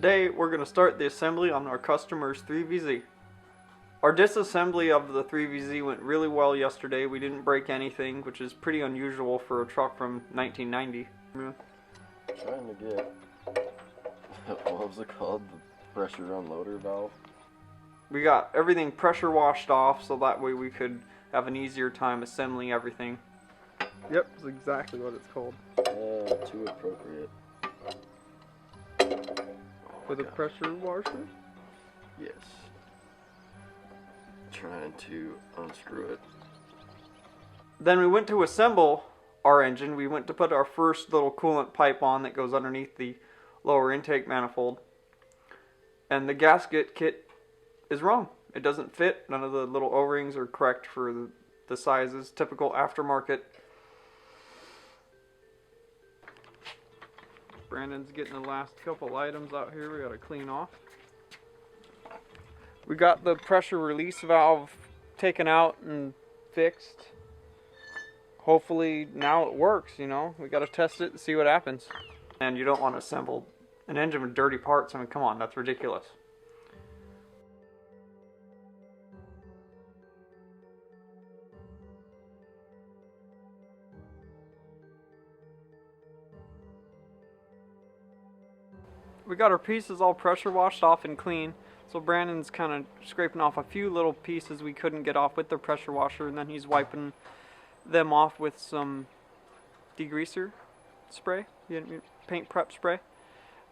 Today we're going to start the assembly on our customer's 3VZ. Our disassembly of the 3VZ went really well yesterday. We didn't break anything, which is pretty unusual for a truck from 1990. Trying to get, what was it called, the pressure unloader valve? We got everything pressure washed off so that way we could have an easier time assembling everything. Yep, that's exactly what it's called. Too appropriate. For the pressure washer? Yes. Trying to unscrew it. Then we went to assemble our engine. We went to put our first little coolant pipe on that goes underneath the lower intake manifold. And the gasket kit is wrong. It doesn't fit. None of the little O-rings are correct for the sizes. Typical aftermarket. Brandon's getting the last couple items out here we gotta clean off. We got the pressure release valve taken out and fixed. Hopefully now it works, you know. We gotta test it and see what happens. And you don't want to assemble an engine with dirty parts. I mean, come on, that's ridiculous. We got our pieces all pressure washed off and clean. So Brandon's kind of scraping off a few little pieces we couldn't get off with the pressure washer, and then he's wiping them off with some degreaser spray, paint prep spray.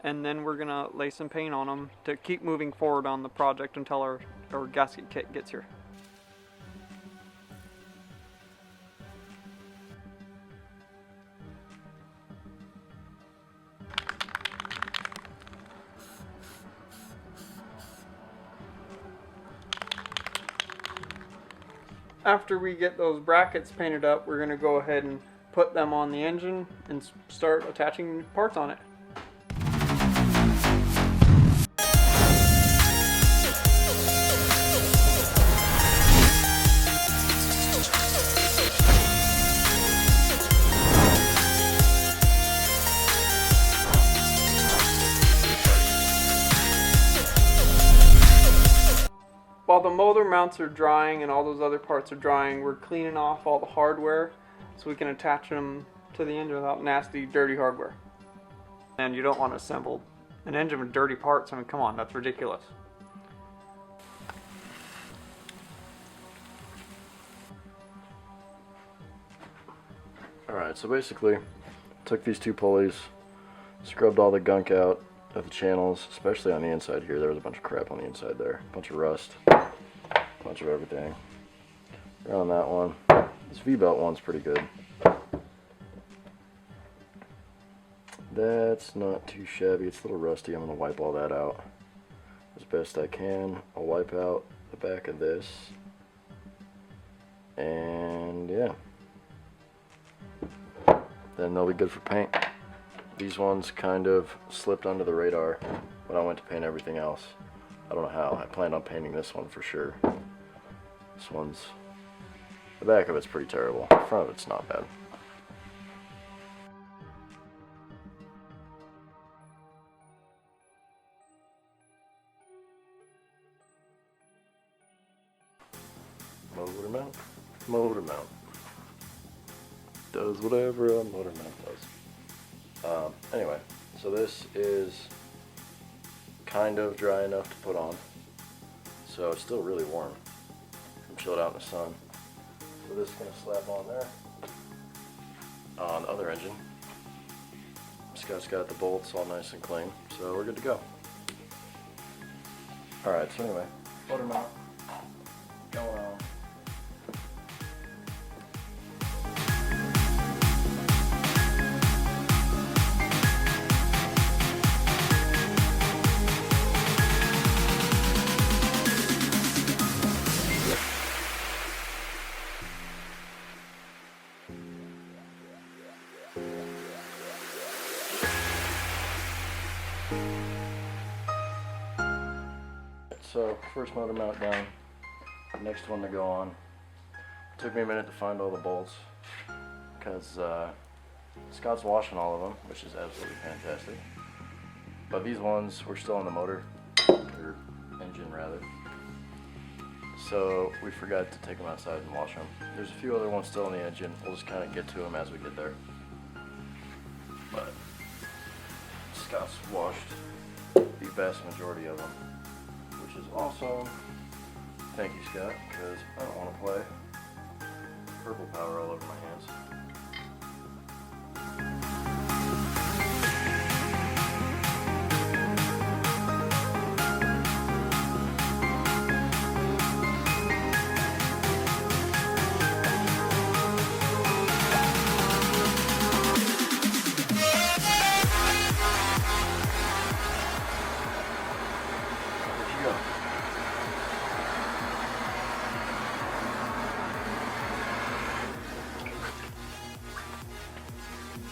And then we're gonna lay some paint on them to keep moving forward on the project until our gasket kit gets here. After we get those brackets painted up, we're going to go ahead and put them on the engine and start attaching parts on it. While the motor mounts are drying and all those other parts are drying, we're cleaning off all the hardware so we can attach them to the engine without nasty, dirty hardware. And you don't want to assemble an engine with dirty parts. I mean, come on, that's ridiculous. Alright, so basically, took these two pulleys, scrubbed all the gunk out of the channels, especially on the inside here. There was a bunch of crap on the inside there, a bunch of rust, a bunch of everything. Around that one, this V-belt one's pretty good. That's not too shabby. It's a little rusty. I'm going to wipe all that out as best I can. I'll wipe out the back of this, and yeah, then they'll be good for paint. These ones kind of slipped under the radar when I went to paint everything else. I don't know how. I planned on painting this one for sure. This one's, the back of it's pretty terrible. The front of it's not bad. Motor mount. Motor mount. Does whatever a motor mount does. Anyway, so this is kind of dry enough to put on. So it's still really warm from chilled out in the sun. So this is going to slap on there. On the other engine, Scott's got the bolts all nice and clean, so we're good to go. Alright, so anyway, motor mount going on. So first motor mount down, next one to go on. Took me a minute to find all the bolts because Scott's washing all of them, which is absolutely fantastic. But these ones were still on the motor, or engine rather. So we forgot to take them outside and wash them. There's a few other ones still in the engine. We'll just kind of get to them as we get there. But Scott's washed the vast majority of them, which is awesome. Thank you, Scott, because I don't want to play purple power all over my hands.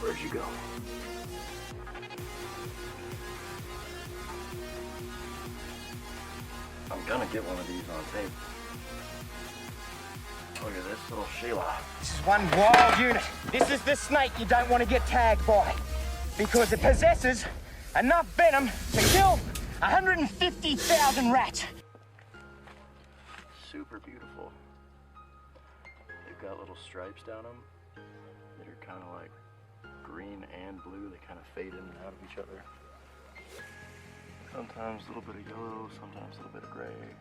Where'd you go? I'm gonna get one of these on tape. Look at this little Sheila. This is one wild unit. This is the snake you don't want to get tagged by, because it possesses enough venom to kill 150,000 rats. Super beautiful. They've got little stripes down them that are kind of like green and blue. They kind of fade in and out of each other. Sometimes a little bit of yellow, sometimes a little bit of gray.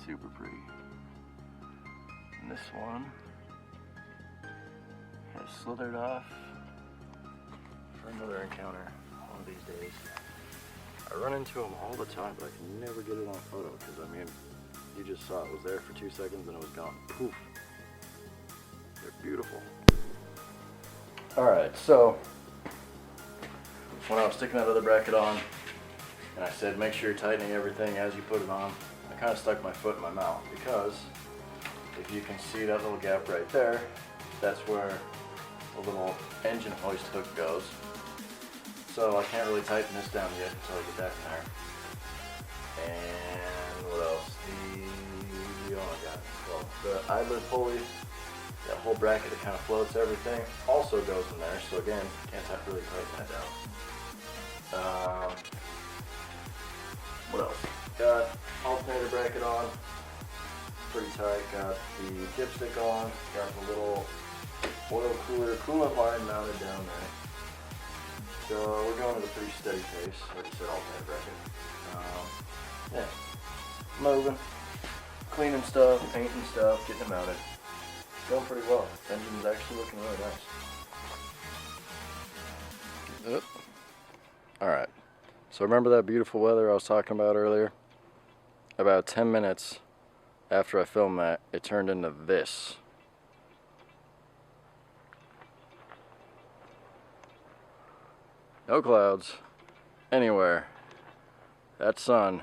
Super pretty. And this one has slithered off for another encounter one of these days. I run into them all the time, but I can never get it on photo because, I mean, you just saw it was there for 2 seconds and it was gone. Poof. They're beautiful. Alright, so when I was sticking that other bracket on and I said make sure you're tightening everything as you put it on, I kind of stuck my foot in my mouth because if you can see that little gap right there, that's where the little engine hoist hook goes. So I can't really tighten this down yet until I get that in there. And what else? Oh my god, well, the idler pulley, that whole bracket that kind of floats everything, also goes in there. So again, can't really tighten that down. What else? Got alternator bracket on, pretty tight. Got the dipstick on. Got the little oil coolant line mounted down there. So we're going at a pretty steady pace. Like I said, alternator bracket. Yeah, moving, cleaning stuff, painting stuff, getting them mounted. Going pretty well. Engine's actually looking really nice. Yep. Alright, so remember that beautiful weather I was talking about earlier? About 10 minutes after I filmed that, it turned into this. No clouds anywhere. That sun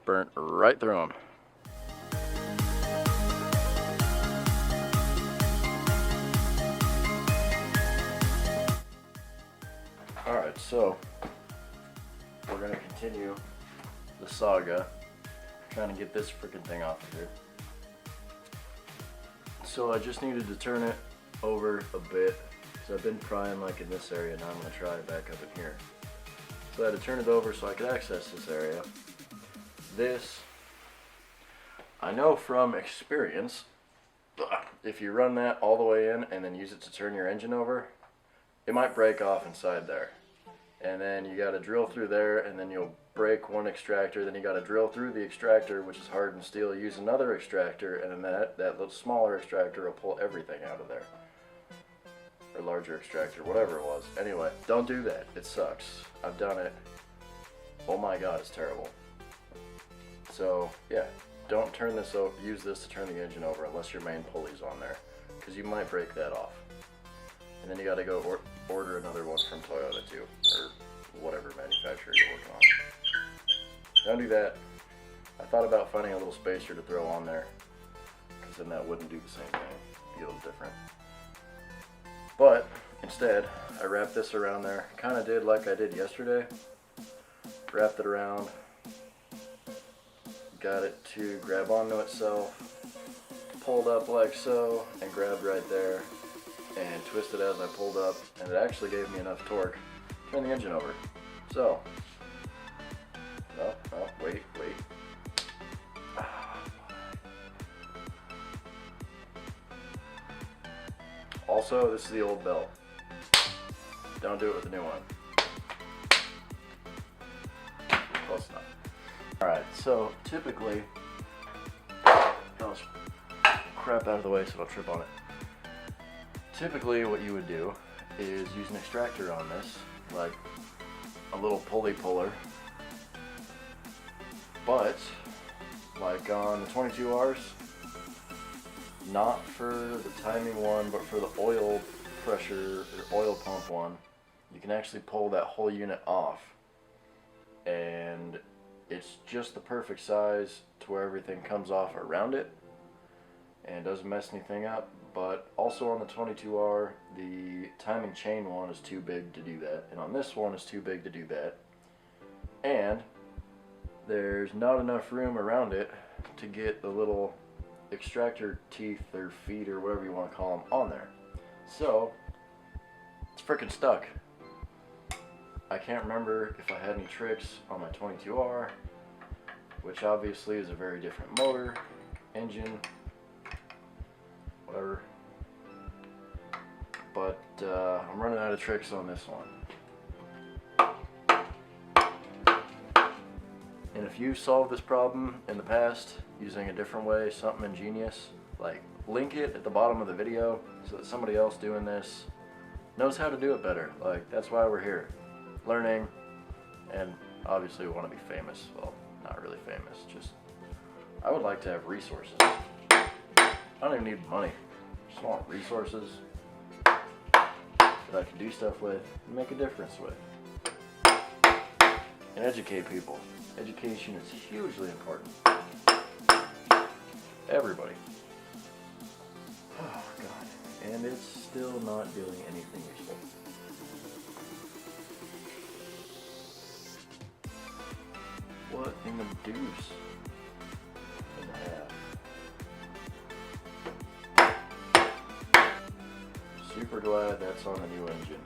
burnt right through them. Alright, so we're going to continue the saga, trying to get this freaking thing off of here. So I just needed to turn it over a bit, because I've been prying like in this area, now I'm going to try it back up in here. So I had to turn it over so I could access this area. This, I know from experience, if you run that all the way in and then use it to turn your engine over, it might break off inside there. And then you got to drill through there, and then you'll break one extractor, then you got to drill through the extractor, which is hardened steel, use another extractor, and then that little smaller extractor will pull everything out of there. Or larger extractor, whatever it was. Anyway, don't do that. It sucks. I've done it. Oh my god, it's terrible. So, yeah, don't turn this over, use this to turn the engine over unless your main pulley's on there, because you might break that off. And then you got to go order another one from Toyota too, or whatever manufacturer you're working on. Don't do that. I thought about finding a little spacer to throw on there, because then that wouldn't do the same thing. It'd be a little different. But instead, I wrapped this around there. Kind of did like I did yesterday. Wrapped it around. Got it to grab onto itself. Pulled up like so, and grabbed right there. And twisted as I pulled up, and it actually gave me enough torque to turn the engine over. So, wait. Also, this is the old belt. Don't do it with the new one. Close enough. Alright, so typically, I'll just crap out of the way so I don't trip on it. Typically what you would do is use an extractor on this, like a little pulley puller. But, like on the 22Rs, not for the timing one, but for the oil pressure or oil pump one, you can actually pull that whole unit off. And it's just the perfect size to where everything comes off around it and doesn't mess anything up. But also on the 22R, the timing chain one is too big to do that, and on this one is too big to do that. And there's not enough room around it to get the little extractor teeth or feet or whatever you want to call them on there. So it's freaking stuck. I can't remember if I had any tricks on my 22R, which obviously is a very different motor, engine, whatever. But I'm running out of tricks on this one. And if you solved this problem in the past using a different way, something ingenious, like link it at the bottom of the video so that somebody else doing this knows how to do it better. Like, that's why we're here, learning, and obviously we want to be famous. Well, not really famous, just I would like to have resources. I don't even need money, I just want resources that I can do stuff with and make a difference with and educate people. Education is hugely important. Everybody. Oh god. And it's still not doing anything useful. What in the deuce and a half? Super glad that's on the new engine,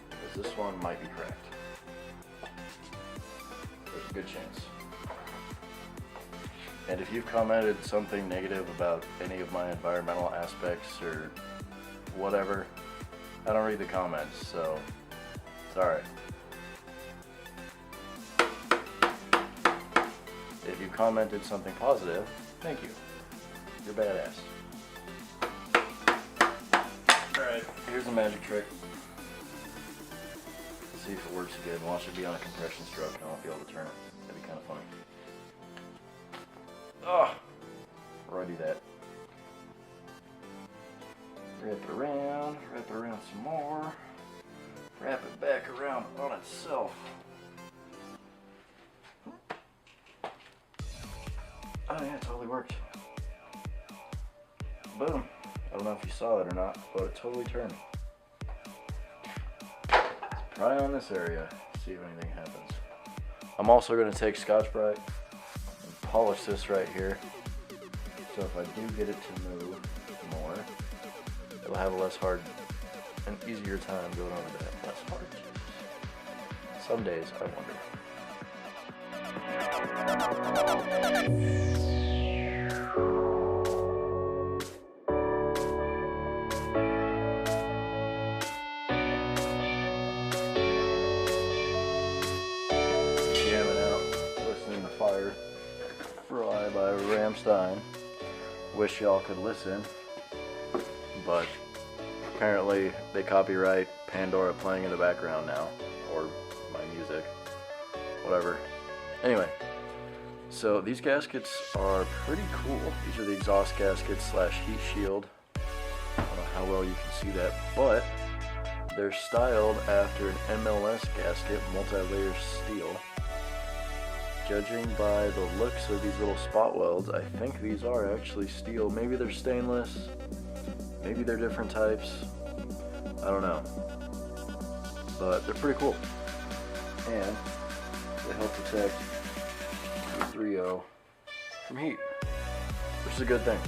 because this one might be cracked. There's a good chance. And if you've commented something negative about any of my environmental aspects or whatever, I don't read the comments, so it's alright. If you commented something positive, thank you. You're badass. Alright, here's a magic trick. Let's see if it works again. Watch it be on a compression stroke and I won't be able to turn it. That'd be kind of funny. Oh, before I do that, wrap it around some more, wrap it back around on itself. Oh yeah, it totally worked. Boom. I don't know if you saw it or not, but it totally turned. Let's pry on this area, see if anything happens. I'm also going to take Scotch-Brite and polish this right here. So if I do get it to move more, it'll have a less hard and easier time going over that less hard. Some days I wonder. By Ramstein. Wish y'all could listen, but apparently they copyright Pandora playing in the background now, or my music, whatever. Anyway, so these gaskets are pretty cool. These are the exhaust gaskets slash heat shield. I don't know how well you can see that, but they're styled after an MLS gasket, multi-layer steel. Judging by the looks of these little spot welds, I think these are actually steel. Maybe they're stainless, maybe they're different types, I don't know. But they're pretty cool. And they help protect the Pt.3 from heat, which is a good thing.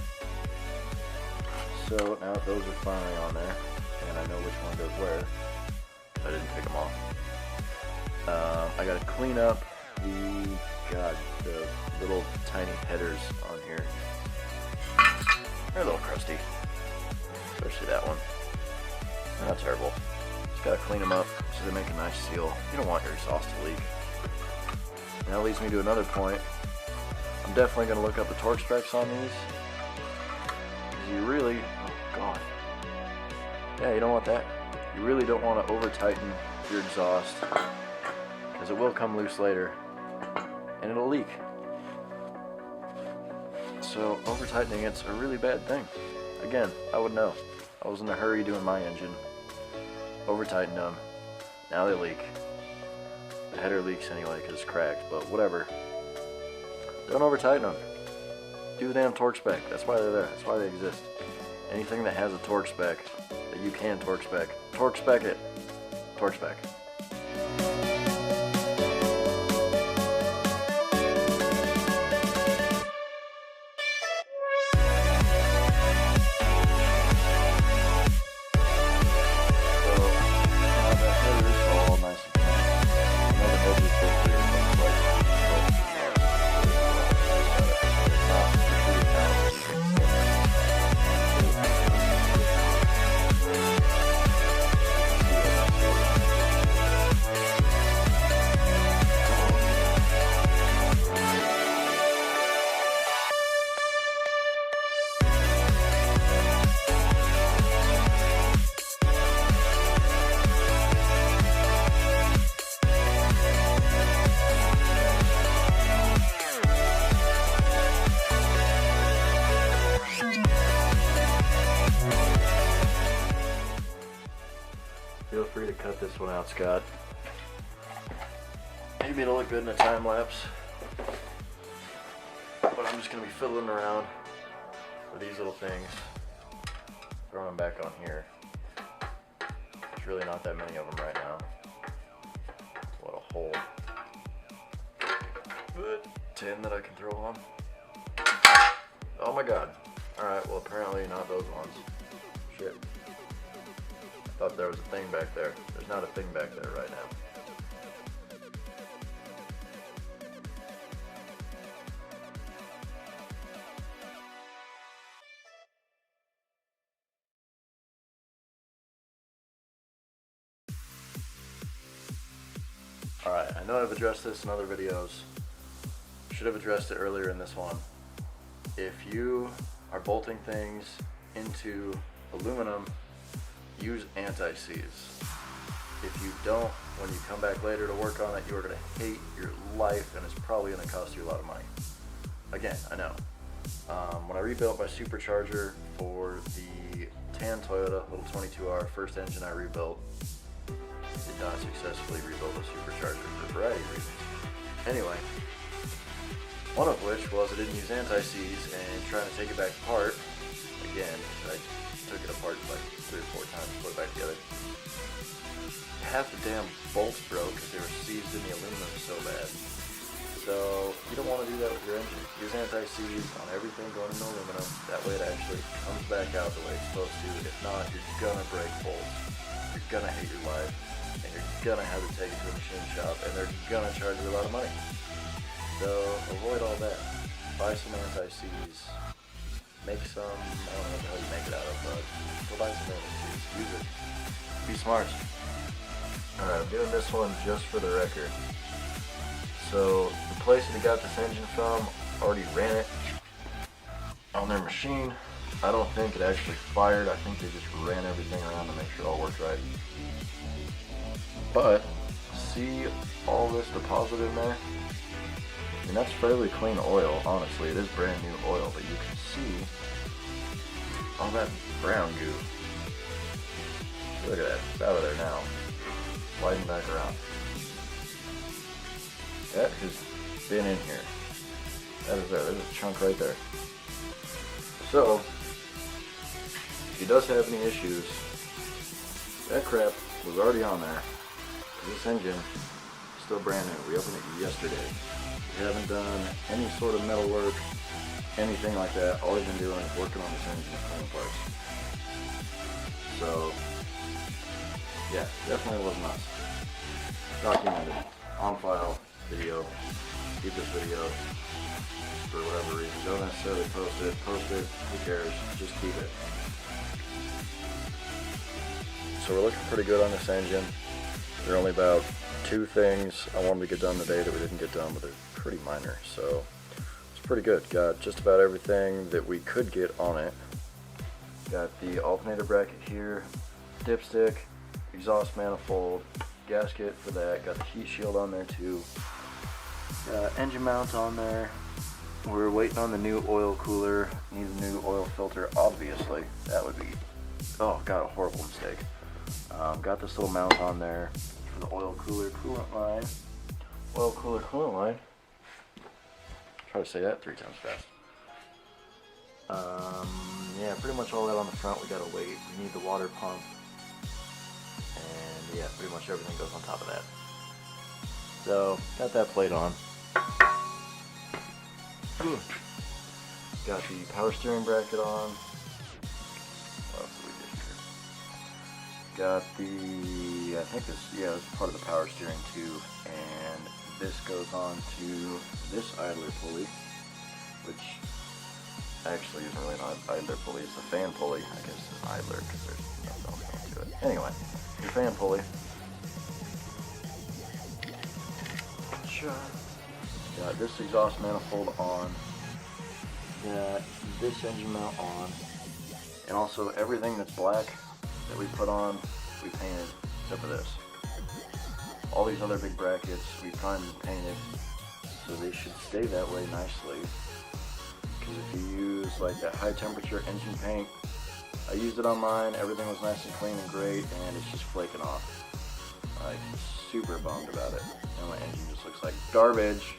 So now those are finally on there, and I know which one goes where. I didn't take them off. I gotta clean up the little tiny headers on here. They're a little crusty, especially that one. They're not terrible. Just gotta clean them up so they make a nice seal. You don't want your exhaust to leak. And that leads me to another point. I'm definitely gonna look up the torque specs on these. You really, oh god. Yeah, you don't want that. You really don't want to over tighten your exhaust, because it will come loose later and it'll leak. So over tightening it's a really bad thing. Again, I would know. I was in a hurry doing my engine. Over tightened them. Now they leak. The header leaks anyway because it's cracked, but whatever. Don't over tighten them. Do the damn torque spec. That's why they're there. That's why they exist. Anything that has a torque spec that you can torque spec it. Torque spec. Feel free to cut this one out, Scott. Maybe it'll look good in a time lapse. But I'm just going to be fiddling around with these little things. Throwing them back on here. There's really not that many of them right now. What a hole. But 10 that I can throw on. Oh my god. Alright, well apparently not those ones. Shit. Thought there was a thing back there. There's not a thing back there right now. Alright, I know I've addressed this in other videos. Should have addressed it earlier in this one. If you are bolting things into aluminum, use anti-seize. If you don't, when you come back later to work on it, you are going to hate your life and it's probably going to cost you a lot of money. Again, I know. When I rebuilt my supercharger for the tan Toyota, little 22R, first engine I rebuilt, did not successfully rebuild a supercharger for a variety of reasons. Anyway, one of which was I didn't use anti-seize and trying to take it back apart, again, I took it apart like 3 or 4 times to put it back together. Half the damn bolts broke because they were seized in the aluminum so bad. So you don't want to do that with your engine. Use anti-seize on everything going into aluminum. That way it actually comes back out the way it's supposed to. If not, you're gonna break bolts. You're gonna hate your life, and you're gonna have to take it to a machine shop, and they're gonna charge you a lot of money. So avoid all that. Buy some anti-seize. Make some, I don't know what the hell you make it out of, but go buy some anti-seize. Use it. Be smart. Alright, I'm doing this one just for the record. So, the place that I got this engine from already ran it on their machine. I don't think it actually fired. I think they just ran everything around to make sure it all worked right. But, see all this deposit in there? I mean, that's fairly clean oil, honestly. It is brand new oil, but you can see all that brown goo. Look at that, it's out of there now. Sliding back around. That has been in here. That is there, there's a chunk right there. So, if he does have any issues, that crap was already on there. This engine is still brand new. We opened it yesterday. We haven't done any sort of metal work, anything like that. All we've been doing is working on this engine clean parts. So, yeah, definitely wasn't us. Documented. on file video. Keep this video for whatever reason. Don't necessarily post it. Who cares? Just keep it. So we're looking pretty good on this engine. There are only about 2 things I wanted to get done today that we didn't get done, but they're pretty minor. So it's pretty good. Got just about everything that we could get on it. Got the alternator bracket here, dipstick, exhaust manifold, gasket for that. Got the heat shield on there too. Engine mount on there. We're waiting on the new oil cooler. Need a new oil filter, obviously. That would be, oh god, a horrible mistake. Got this little mount on there for the oil cooler coolant line. Oil cooler coolant line. Try to say that 3 times fast. Yeah, pretty much all that on the front. We gotta wait. We need the water pump. And yeah, pretty much everything goes on top of that. So, got that plate on. Got the power steering bracket on. What else did we get here? Got the, I think this, yeah, this is part of the power steering too. And this goes on to this idler pulley, which actually isn't really an idler pulley, it's a fan pulley. I guess it's an idler because there's nothing to it. Anyway, the fan pulley. Got this exhaust manifold on. Got this engine mount on. And also everything that's black that we put on, we painted except for this. All these other big brackets we primed and painted, so they should stay that way nicely. Because if you use like that high temperature engine paint, I used it on mine, everything was nice and clean and great, and it's just flaking off. Like, super bummed about it. And my engine just looks like garbage.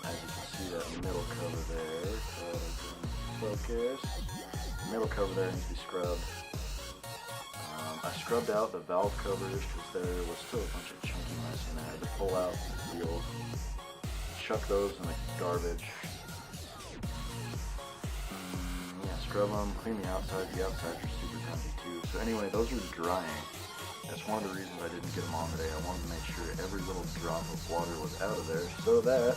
As you can see, that middle cover there, focus. The middle cover there needs to be scrubbed. I scrubbed out the valve covers because there was still a bunch of chunky mess in there. I had to pull out the seal, chuck those in the garbage. Yeah, scrub them, clean the outside. The outsides are super chunky too. So anyway, those are drying. That's one of the reasons I didn't get them on today. I wanted to make sure every little drop of water was out of there so that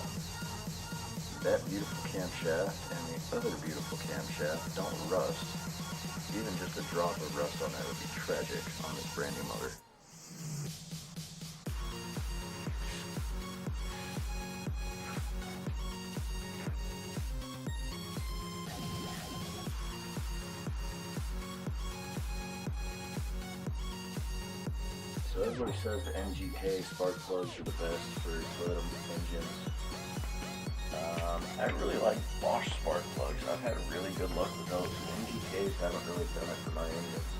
beautiful camshaft and the other beautiful camshaft don't rust. Even just a drop of rust on that would be tragic on this brand new motor. So everybody says the NGK spark plugs are the best for Toyota engines. I really like Bosch spark plugs. I've had really good luck with those. NGKs haven't really done it for my engines.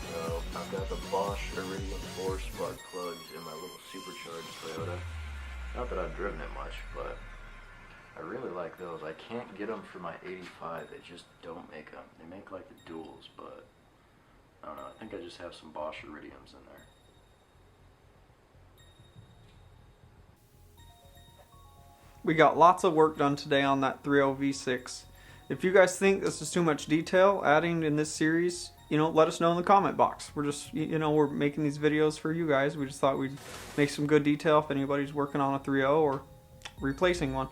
So I've got the Bosch Iridium 4 spark plugs in my little supercharged Toyota. Not that I've driven it much, but I really like those. I can't get them for my 85. They just don't make them. They make like the duals, but I don't know. I think I just have some Bosch Iridiums in there. We got lots of work done today on that 3.0 V6. If you guys think this is too much detail adding in this series, let us know in the comment box. We're just, we're making these videos for you guys. We just thought we'd make some good detail if anybody's working on a 3.0 or replacing one.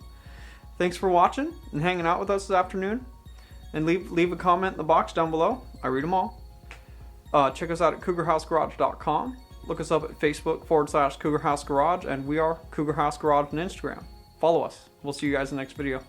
Thanks for watching and hanging out with us this afternoon. And leave a comment in the box down below. I read them all. Check us out at cougarhousegarage.com. Look us up at Facebook /Cougar House Garage, and we are Cougar House Garage on Instagram. Follow us. We'll see you guys in the next video.